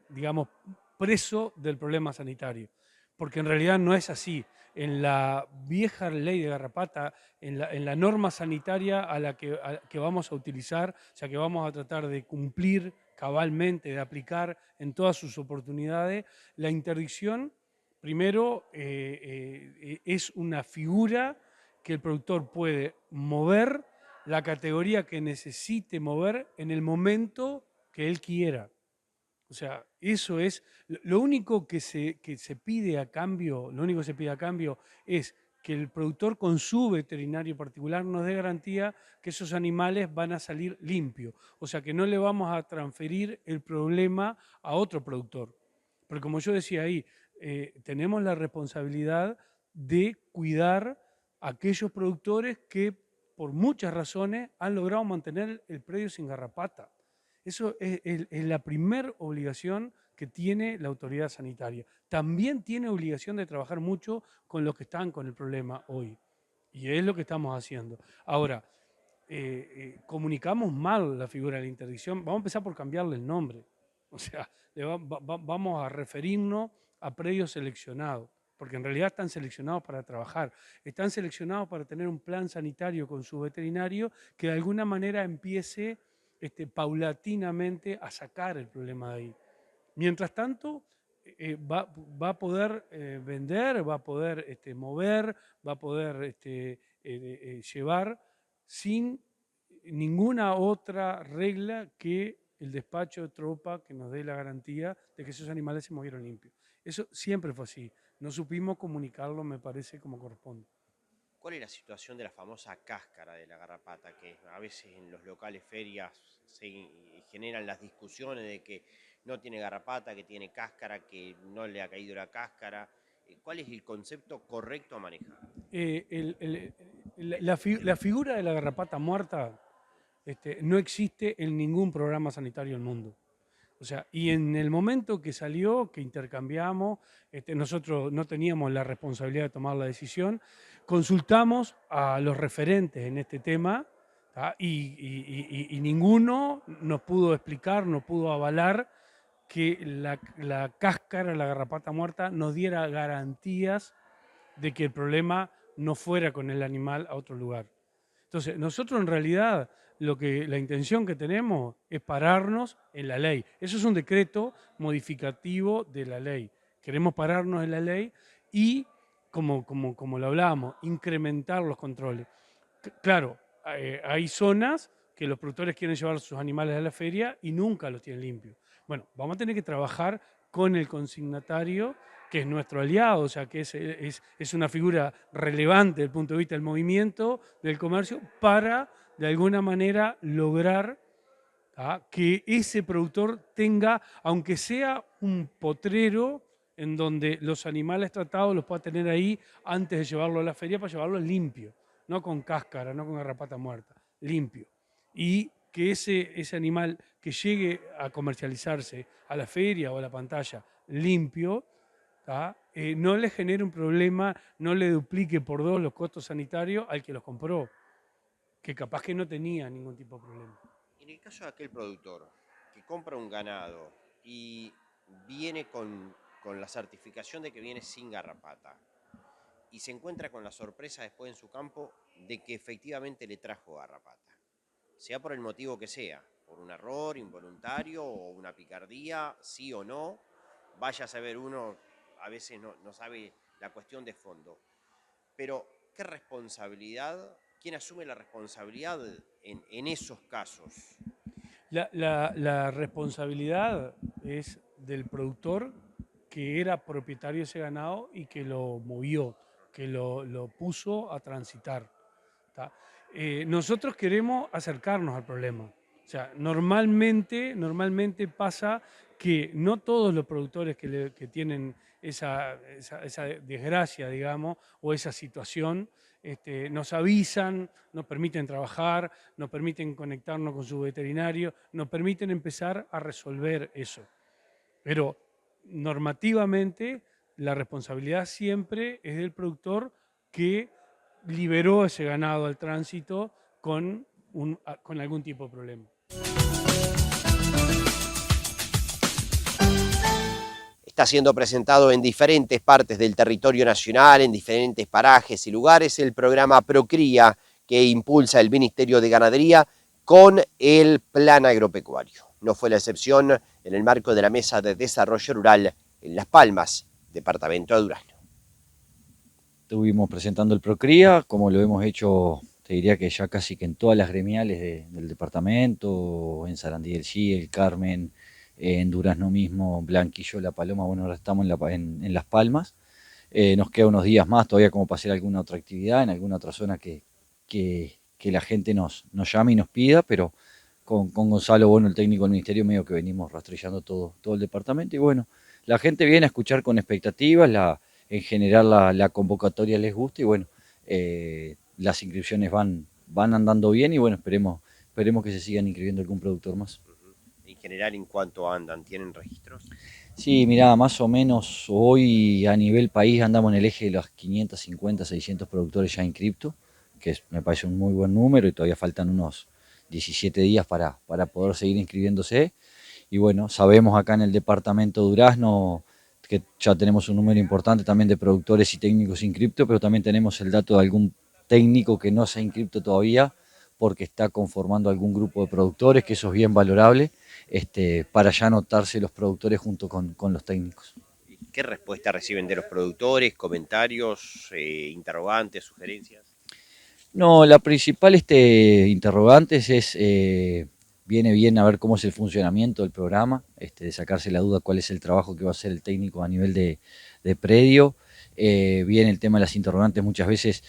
digamos, preso del problema sanitario. Porque en realidad no es así. En la vieja ley de garrapata, en la norma sanitaria a la que vamos a utilizar, o sea, que vamos a tratar de cumplir cabalmente, de aplicar en todas sus oportunidades, la interdicción, primero, es una figura que el productor puede mover la categoría que necesite mover en el momento que él quiera. O sea, eso es, lo único que se pide a cambio, es que el productor con su veterinario particular nos dé garantía que esos animales van a salir limpios. O sea, que no le vamos a transferir el problema a otro productor. Porque como yo decía ahí, tenemos la responsabilidad de cuidar a aquellos productores que por muchas razones han logrado mantener el predio sin garrapata. Eso es la primera obligación que tiene la autoridad sanitaria. También tiene obligación de trabajar mucho con los que están con el problema hoy. Y es lo que estamos haciendo. Ahora, comunicamos mal la figura de la interdicción. Vamos a empezar por cambiarle el nombre. O sea, vamos a referirnos a predios seleccionados. porque en realidad están seleccionados para trabajar, están seleccionados para tener un plan sanitario con su veterinario que de alguna manera empiece paulatinamente a sacar el problema de ahí. Mientras tanto, va a poder vender, va a poder mover, va a poder llevar sin ninguna otra regla que el despacho de tropa que nos dé la garantía de que esos animales se movieron limpios. Eso siempre fue así. No supimos comunicarlo, me parece, como corresponde. ¿Cuál es la situación de la famosa cáscara de la garrapata? Que a veces en los locales ferias se generan las discusiones de que no tiene garrapata, que tiene cáscara, que no le ha caído la cáscara. ¿Cuál es el concepto correcto a manejar? La figura de la garrapata muerta no existe en ningún programa sanitario del mundo. O sea, y en el momento que salió, que intercambiamos, nosotros no teníamos la responsabilidad de tomar la decisión, consultamos a los referentes en este tema, y ninguno nos pudo explicar, nos pudo avalar que la cáscara, la garrapata muerta, nos diera garantías de que el problema no fuera con el animal a otro lugar. Entonces, nosotros en realidad la intención que tenemos es pararnos en la ley. Eso es un decreto modificativo de la ley. Queremos pararnos en la ley y, como lo hablábamos, incrementar los controles. Claro, hay zonas que los productores quieren llevar sus animales a la feria y nunca los tienen limpios. Bueno, vamos a tener que trabajar con el consignatario, que es nuestro aliado, o sea, que es una figura relevante desde el punto de vista del movimiento, del comercio, para, de alguna manera, lograr que ese productor tenga, aunque sea un potrero, en donde los animales tratados los pueda tener ahí antes de llevarlo a la feria, para llevarlo limpio, no con cáscara, no con garrapata muerta, limpio. Y que ese animal que llegue a comercializarse a la feria o a la pantalla limpio, no le genere un problema, no le duplique por 2 los costos sanitarios al que los compró, que capaz que no tenía ningún tipo de problema. En el caso de aquel productor que compra un ganado y viene con la certificación de que viene sin garrapata y se encuentra con la sorpresa después en su campo de que efectivamente le trajo garrapata, sea por el motivo que sea, por un error involuntario o una picardía, sí o no, vaya a saber uno, a veces no sabe la cuestión de fondo. Pero, ¿qué responsabilidad? ¿Quién asume la responsabilidad en esos casos? La responsabilidad es del productor que era propietario de ese ganado y que lo movió, que lo puso a transitar. Nosotros queremos acercarnos al problema. O sea, normalmente pasa que no todos los productores que tienen esa desgracia, digamos, o esa situación, nos avisan, nos permiten trabajar, nos permiten conectarnos con su veterinario, nos permiten empezar a resolver eso. Pero normativamente la responsabilidad siempre es del productor que liberó ese ganado al tránsito con algún tipo de problema. Está siendo presentado en diferentes partes del territorio nacional, en diferentes parajes y lugares, el programa Procría que impulsa el Ministerio de Ganadería con el Plan Agropecuario. No fue la excepción en el marco de la Mesa de Desarrollo Rural en Las Palmas, departamento de Durazno. Estuvimos presentando el Procría, como lo hemos hecho, te diría que ya casi que en todas las gremiales del departamento, en Sarandí del Sí, el Carmen, en Durazno mismo, Blanquillo, La Paloma, bueno, ahora estamos en Las Palmas. Nos quedan unos días más todavía como para hacer alguna otra actividad, en alguna otra zona que la gente nos llame y nos pida, pero con Gonzalo, bueno, el técnico del ministerio, medio que venimos rastrillando todo el departamento, y bueno, la gente viene a escuchar con expectativas, en general la convocatoria les gusta, y bueno, las inscripciones van andando bien, y bueno, esperemos que se sigan inscribiendo algún productor más. En general, ¿en cuánto andan? ¿Tienen registros? Sí, mirá, más o menos hoy a nivel país andamos en el eje de los 550, 600 productores ya inscriptos, que me parece un muy buen número, y todavía faltan unos 17 días para poder seguir inscribiéndose. Y bueno, sabemos acá en el departamento de Durazno que ya tenemos un número importante también de productores y técnicos inscriptos, pero también tenemos el dato de algún técnico que no se ha inscripto todavía porque está conformando algún grupo de productores, que eso es bien valorable, para ya anotarse los productores junto con los técnicos. ¿Qué respuesta reciben de los productores? ¿Comentarios, interrogantes, sugerencias? No, la principal interrogantes es, viene bien a ver cómo es el funcionamiento del programa, de sacarse la duda cuál es el trabajo que va a hacer el técnico a nivel de predio. Viene el tema de las interrogantes muchas veces,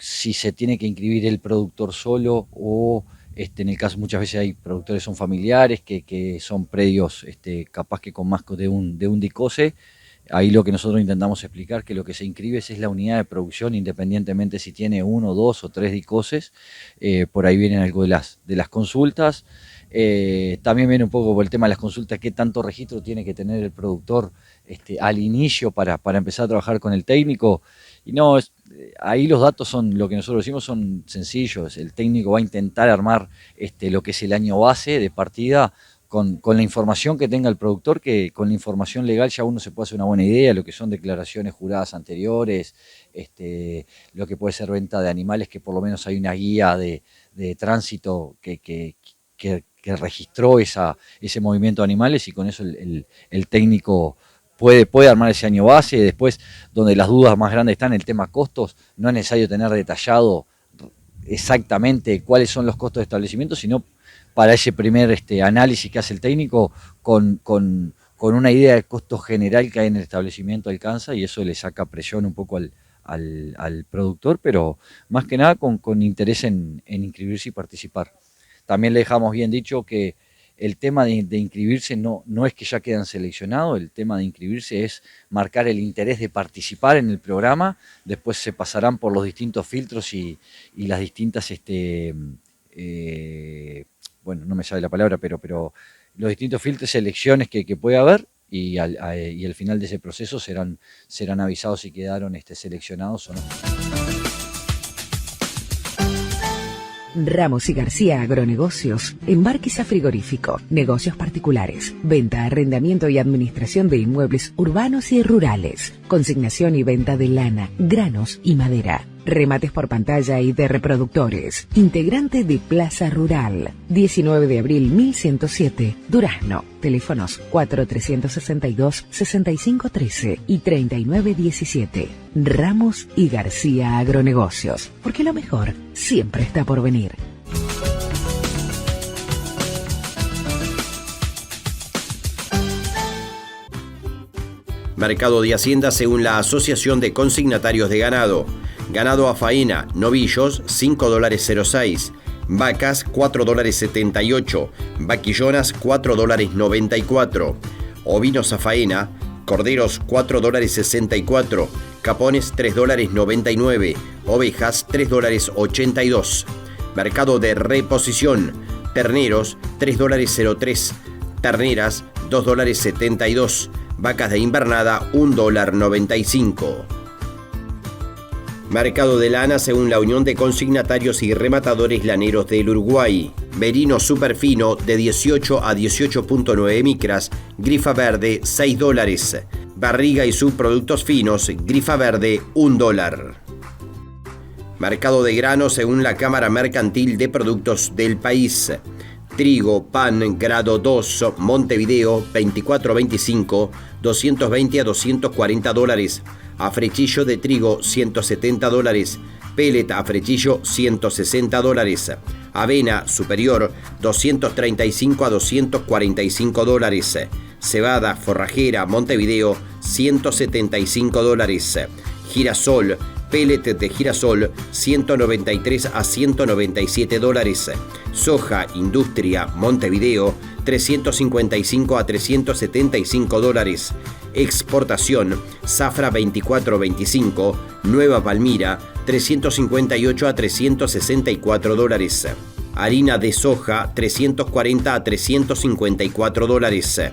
si se tiene que inscribir el productor solo o en el caso muchas veces hay productores son familiares que son predios capaz que con más de un DICOSE. Ahí lo que nosotros intentamos explicar que lo que se inscribe es la unidad de producción independientemente si tiene 1, 2 o 3 DICOSES. Por ahí vienen algo de las consultas. También viene un poco por el tema de las consultas, qué tanto registro tiene que tener el productor al inicio para empezar a trabajar con el técnico. Y no, ahí los datos son, lo que nosotros decimos son sencillos. El técnico va a intentar armar lo que es el año base de partida con la información que tenga el productor, que con la información legal ya uno se puede hacer una buena idea, lo que son declaraciones juradas anteriores, lo que puede ser venta de animales, que por lo menos hay una guía de tránsito que registró ese movimiento de animales, y con eso el técnico puede armar ese año base. Después, donde las dudas más grandes están, el tema costos, no es necesario tener detallado exactamente cuáles son los costos de establecimiento, sino para ese primer análisis que hace el técnico, con una idea de costo general que hay en el establecimiento alcanza, y eso le saca presión un poco al productor, pero más que nada con interés en inscribirse y participar. También le dejamos bien dicho que el tema de inscribirse no es que ya quedan seleccionados, el tema de inscribirse es marcar el interés de participar en el programa. Después se pasarán por los distintos filtros y las distintas, bueno, no me sale la palabra, pero los distintos filtros, selecciones que puede haber, y al final de ese proceso serán avisados si quedaron seleccionados o no. Ramos y García Agronegocios, Embarquiza Frigorífico, negocios particulares, venta, arrendamiento y administración de inmuebles urbanos y rurales, consignación y venta de lana, granos y madera, remates por pantalla y de reproductores, integrante de Plaza Rural, 19 de abril 1107, Durazno, teléfonos 4362-6513 y 3917. Ramos y García Agronegocios, porque lo mejor siempre está por venir. Mercado de Hacienda según la Asociación de Consignatarios de Ganado. Ganado a faena, novillos, $5.06. Vacas, $4.78. Vaquillonas, $4.94. Ovinos a faena, corderos, $4.64. Capones, $3.99. Ovejas, $3.82. Mercado de reposición. Terneros, $3.03. Terneras, $2.72. Vacas de invernada, $1.95. Mercado de lana según la Unión de Consignatarios y Rematadores Laneros del Uruguay. Merino superfino de 18 a 18.9 micras, grifa verde, $6. Barriga y subproductos finos, grifa verde, $1. Mercado de grano según la Cámara Mercantil de Productos del País. Trigo, pan, grado 2, Montevideo, 24-25, $220 a $240. Afrechillo de trigo, $170. Pellet afrechillo, $160. Avena superior, $235 a $245. Cebada forrajera, Montevideo, $175. Girasol, pellet de girasol, $193 a $197. Soja industria, Montevideo, $355 a $375. Exportación, zafra 24-25, Nueva Palmira, $358 a $364. Harina de soja, $340 a $354.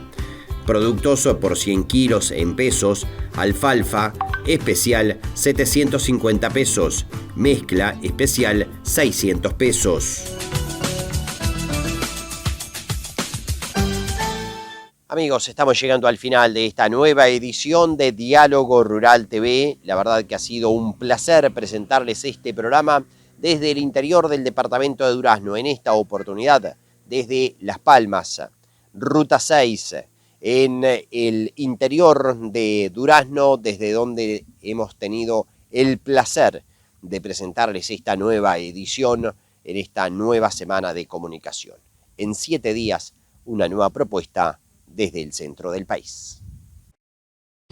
Productos por 100 kilos en pesos, alfalfa especial, $750. Mezcla especial, $600. Amigos, estamos llegando al final de esta nueva edición de Diálogo Rural TV. La verdad que ha sido un placer presentarles este programa desde el interior del departamento de Durazno, en esta oportunidad desde Las Palmas, Ruta 6, en el interior de Durazno, desde donde hemos tenido el placer de presentarles esta nueva edición en esta nueva semana de comunicación. En 7 días, una nueva propuesta desde el centro del país.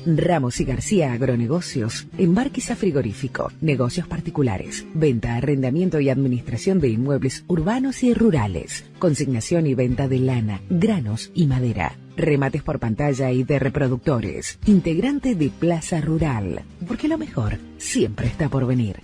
Ramos y García Agronegocios, Embarquiza Frigorífico, negocios particulares, venta, arrendamiento y administración de inmuebles urbanos y rurales, consignación y venta de lana, granos y madera, remates por pantalla y de reproductores, integrante de Plaza Rural, porque lo mejor siempre está por venir.